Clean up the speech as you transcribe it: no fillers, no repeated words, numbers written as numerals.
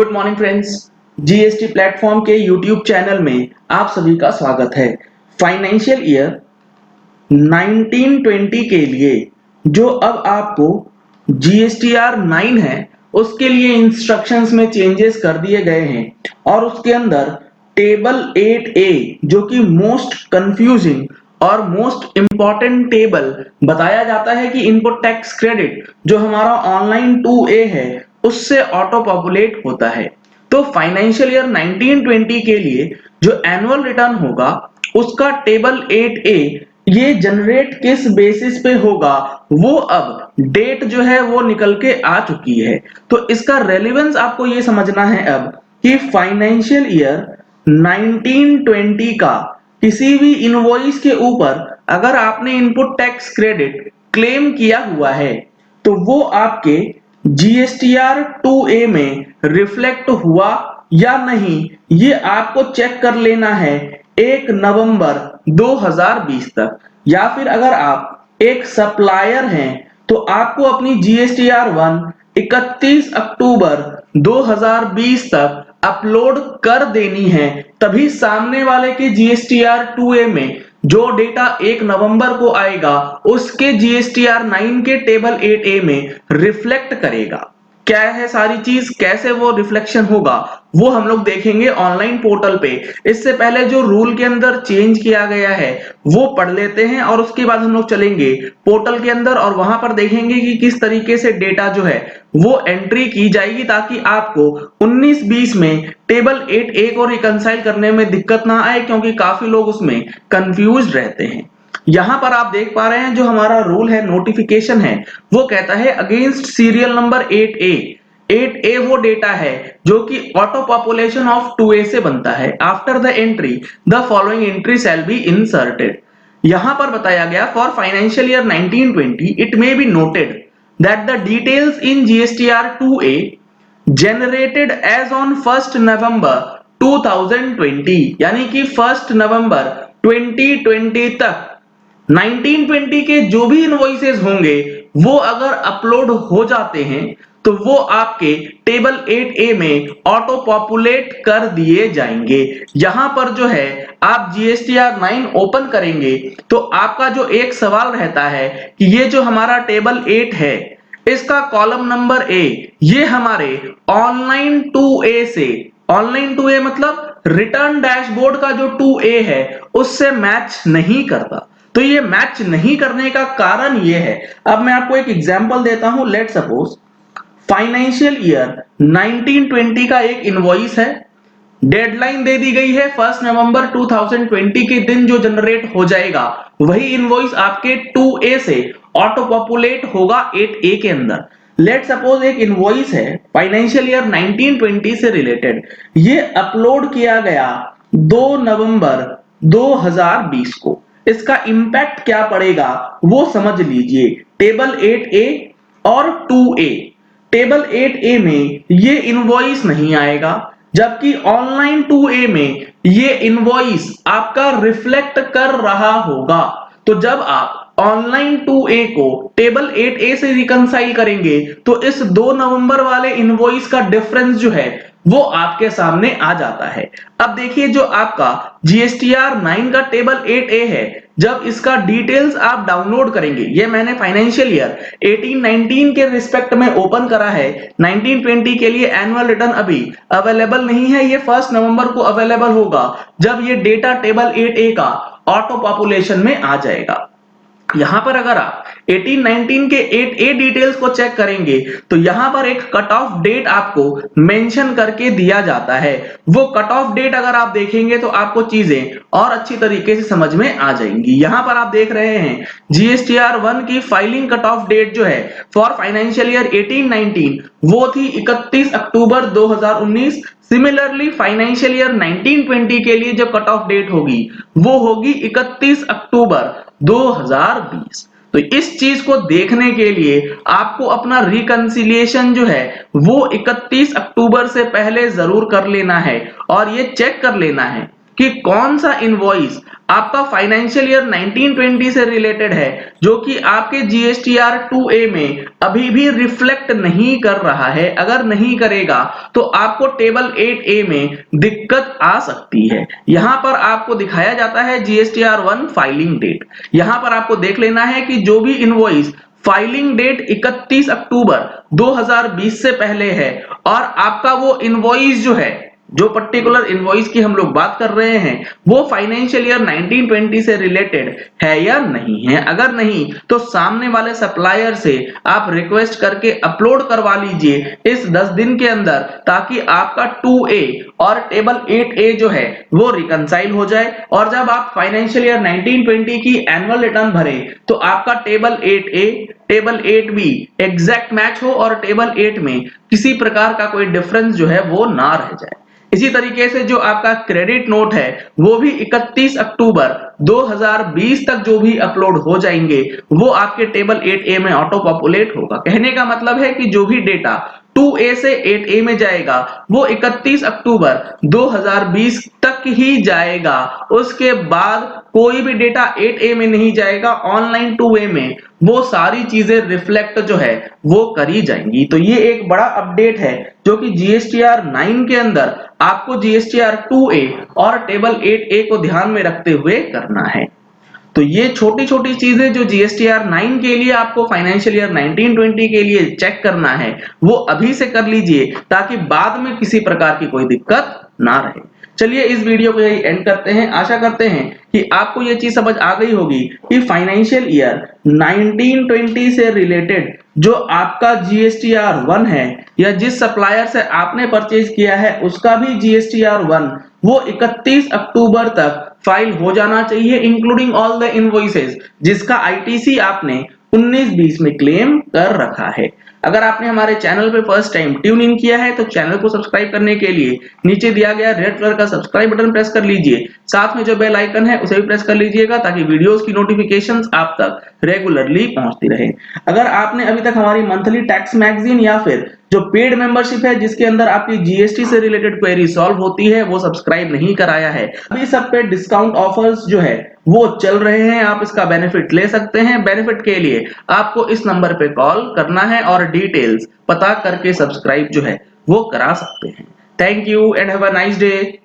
Good morning friends, GST platform के YouTube channel में आप सभी का स्वागत है। फाइनेंशियल ईयर 1920 के लिए जो अब आपको जीएसटीआर 9 है उसके लिए इंस्ट्रक्शंस में चेंजेस कर दिए गए हैं और उसके अंदर टेबल 8A जो कि मोस्ट कंफ्यूजिंग और मोस्ट इंपॉर्टेंट टेबल बताया जाता है कि इनपुट टैक्स क्रेडिट जो हमारा ऑनलाइन 2A है उससे ऑटो पॉपुलेट होता है। तो फाइनेंशियल ईयर 1920 के लिए जो एनुअल रिटर्न होगा उसका टेबल 8A ये जनरेट किस बेसिस पे होगा वो अब डेट जो है वो निकल के आ चुकी है। तो इसका रेलेवेंस आपको ये समझना है अब कि फाइनेंशियल ईयर 1920 का किसी भी इनवॉइस के ऊपर अगर आपने इनपुट टैक्स क्रेडिट क्लेम किया हुआ है तो वो आपके जीएसटीआर 2A में रिफ्लेक्ट हुआ या नहीं ये आपको चेक कर लेना है 1 नवंबर 2020 तक। या फिर अगर आप एक सप्लायर हैं तो आपको अपनी जीएसटीआर 1 31 अक्टूबर 2020 तक अपलोड कर देनी है, तभी सामने वाले के जीएसटीआर 2A में जो डेटा 1 नवंबर को आएगा उसके जीएसटीआर 9 के टेबल 8A में रिफ्लेक्ट करेगा। क्या है सारी चीज, कैसे वो रिफ्लेक्शन होगा वो हम लोग देखेंगे ऑनलाइन पोर्टल पे। इससे पहले जो रूल के अंदर चेंज किया गया है वो पढ़ लेते हैं और उसके बाद हम लोग चलेंगे पोर्टल के अंदर और वहां पर देखेंगे कि किस तरीके से डेटा जो है वो एंट्री की जाएगी ताकि आपको 19-20 में टेबल 8A को रिकंसाइल करने में दिक्कत ना आए, क्योंकि काफी लोग उसमें कंफ्यूज रहते हैं। यहां पर आप देख पा रहे हैं जो हमारा रूल है, नोटिफिकेशन है, वो कहता है against serial number 8A। 8A वो डेटा है जो कि ऑटो पॉपुलेशन ऑफ 2A से बनता है। After the entry the following entry shall be inserted. यहां पर बताया गया for financial year 1920 it may be noted that the details in GSTR 2A generated as on 1st November 2020 यानी कि 1st नवंबर 2020 तक 1920 के जो भी इनवॉइसेस होंगे वो अगर अपलोड हो जाते हैं तो वो आपके टेबल 8A में ऑटो पॉपुलेट कर दिए जाएंगे। यहां पर जो है आप जीएसटीआर 9 ओपन करेंगे तो आपका जो एक सवाल रहता है कि ये जो हमारा टेबल 8 है इसका कॉलम नंबर A ये हमारे ऑनलाइन 2A से, ऑनलाइन 2A मतलब रिटर्न डैशबोर्ड का जो 2A है उससे मैच नहीं करता। तो ये मैच नहीं करने का कारण ये है, अब मैं आपको एक एग्जांपल देता हूं। लेट सपोज फाइनेंशियल ईयर 1920 का एक इनवॉइस है, डेडलाइन दे दी गई है 1 नवंबर 2020 के दिन जो जनरेट हो जाएगा वही इनवॉइस आपके 2A से ऑटो पॉपुलेट होगा 8A के अंदर। लेट सपोज एक इनवॉइस है फाइनेंशियल ईयर 1920 से रिलेटेड, ये अपलोड किया गया 2 नवंबर 2020 को। इसका इंपैक्ट क्या पड़ेगा वो समझ लीजिए। टेबल 8A और 2A, टेबल 8A में ये इनवॉइस नहीं आएगा, जबकि ऑनलाइन 2A में ये इनवॉइस आपका रिफ्लेक्ट कर रहा होगा। तो जब आप ऑनलाइन 2A को टेबल 8A से रिकंसाइल करेंगे तो इस 2 नवंबर वाले इनवॉइस का डिफरेंस जो है वो आपके सामने आ जाता है। अब देखिए जो आपका जीएसटीआर 9 का टेबल 8A है, जब इसका डिटेल्स आप डाउनलोड करेंगे, ये मैंने फाइनेंशियल ईयर 18-19 के रिस्पेक्ट में ओपन करा है। 1920 के लिए एनुअल रिटर्न अभी अवेलेबल नहीं है, ये 1 नवंबर को अवेलेबल होगा जब ये डेटा टेबल 8A का ऑटो पॉपुलेशन में आ जाएगा। यहां पर अगर आप 18-19 के 8A डिटेल्स को चेक करेंगे तो यहां पर एक कट ऑफ डेट आपको मेंशन करके दिया जाता है। वो कट ऑफ डेट अगर आप देखेंगे तो आपको चीजें और अच्छी तरीके से समझ में आ जाएंगी। यहां पर आप देख रहे हैं जीएसटीआर 1 की फाइलिंग कट ऑफ डेट जो है फॉर फाइनेंशियल ईयर 18-19 वो थी 31 अक्टूबर 2019। सिमिलरली फाइनेंशियल ईयर 1920 के लिए जो कट ऑफ डेट होगी वो होगी 31 अक्टूबर 2020। तो इस चीज को देखने के लिए आपको अपना रिकंसिलिएशन जो है वो 31 अक्टूबर से पहले जरूर कर लेना है और ये चेक कर लेना है कि कौन सा इनवॉइस आपका फाइनेंशियल ईयर 1920 से रिलेटेड है जो कि आपके जीएसटीआर 2A में अभी भी रिफ्लेक्ट नहीं कर रहा है। अगर नहीं करेगा तो आपको टेबल 8A में दिक्कत आ सकती है। यहां पर आपको दिखाया जाता है जीएसटीआर 1 फाइलिंग डेट। यहां पर आपको देख लेना है कि जो भी इनवॉइस फाइलिंग डेट 31 अक्टूबर 2020 से पहले है और आपका वो इनवॉइस जो है, जो पर्टिकुलर इनवॉइस की हम लोग बात कर रहे हैं, वो फाइनेंशियल ईयर 1920 से रिलेटेड है या नहीं है। अगर नहीं तो सामने वाले सप्लायर से आप रिक्वेस्ट करके अपलोड करवा लीजिए इस 10 दिन के अंदर, ताकि आपका 2A और टेबल 8A जो है वो रिकंसाइल हो जाए। और जब आप फाइनेंशियल ईयर 1920 की एनुअल रिटर्न भरें तो आपका table 8A table 8B exact match हो और टेबल 8 में किसी प्रकार का कोई डिफरेंस जो है वो ना रह जाए। इसी तरीके से जो आपका क्रेडिट नोट है वो भी 31 अक्टूबर 2020 तक जो भी अपलोड हो जाएंगे वो आपके टेबल 8A में ऑटो पॉपुलेट होगा। कहने का मतलब है कि जो भी डेटा 2A से 8A में जाएगा वो 31 अक्टूबर 2020 तक ही जाएगा। उसके बाद कोई भी डेटा 8A में नहीं जाएगा। ऑनलाइन 2A में वो सारी चीजें रिफ्लेक्ट जो है वो करी जाएंगी। तो ये एक बड़ा अपडेट है जो कि जीएसटीआर 9 के अंदर आपको जीएसटीआर 2A और टेबल 8A को ध्यान में रखते हुए करना है। तो ये छोटी छोटी चीजें जो जीएसटीआर 9 के लिए आपको फाइनेंशियल ईयर 1920 के लिए चेक करना है वो अभी से कर लीजिए, ताकि बाद में किसी प्रकार की कोई दिक्कत ना रहे। चलिए इस वीडियो को यही एंड करते हैं। आशा करते हैं कि आपको ये चीज समझ आ गई होगी कि फाइनेंशियल ईयर 1920 से रिलेटेड जो आपका जीएसटीआर 1 है या जिस सप्लायर से आपने परचेज किया है उसका भी जीएसटीआर 1 वो 31 अक्टूबर तक फाइल हो जाना चाहिए, इंक्लूडिंग ऑल द इनवॉइसेस जिसका आईटीसी आपने 19-20 में क्लेम कर रखा है। अगर आपने हमारे चैनल पे फर्स्ट टाइम ट्यून इन किया है तो चैनल को सब्सक्राइब करने के लिए नीचे दिया गया रेड कलर का सब्सक्राइब बटन प्रेस कर लीजिए। साथ में जो बेल आइकन है उसे भी प्रेस कर लीजिएगा ताकि वीडियोस की नोटिफिकेशंस आप तक रेगुलरली पहुंचती रहे। अगर आपने अभी तक हमारी मंथली टैक्स मैगजीन या फिर जो पेड मेंबरशिप है जिसके अंदर आपकी जीएसटी से रिलेटेड क्वेरी सॉल्व होती है वो सब्सक्राइब नहीं कराया है, अभी सब पे डिस्काउंट ऑफर्स जो है वो चल रहे हैं। आप इसका बेनिफिट ले सकते हैं। बेनिफिट के लिए आपको इस नंबर पे कॉल करना है और डिटेल्स पता करके सब्सक्राइब जो है वो करा सकते हैं। Thank you and have a nice day.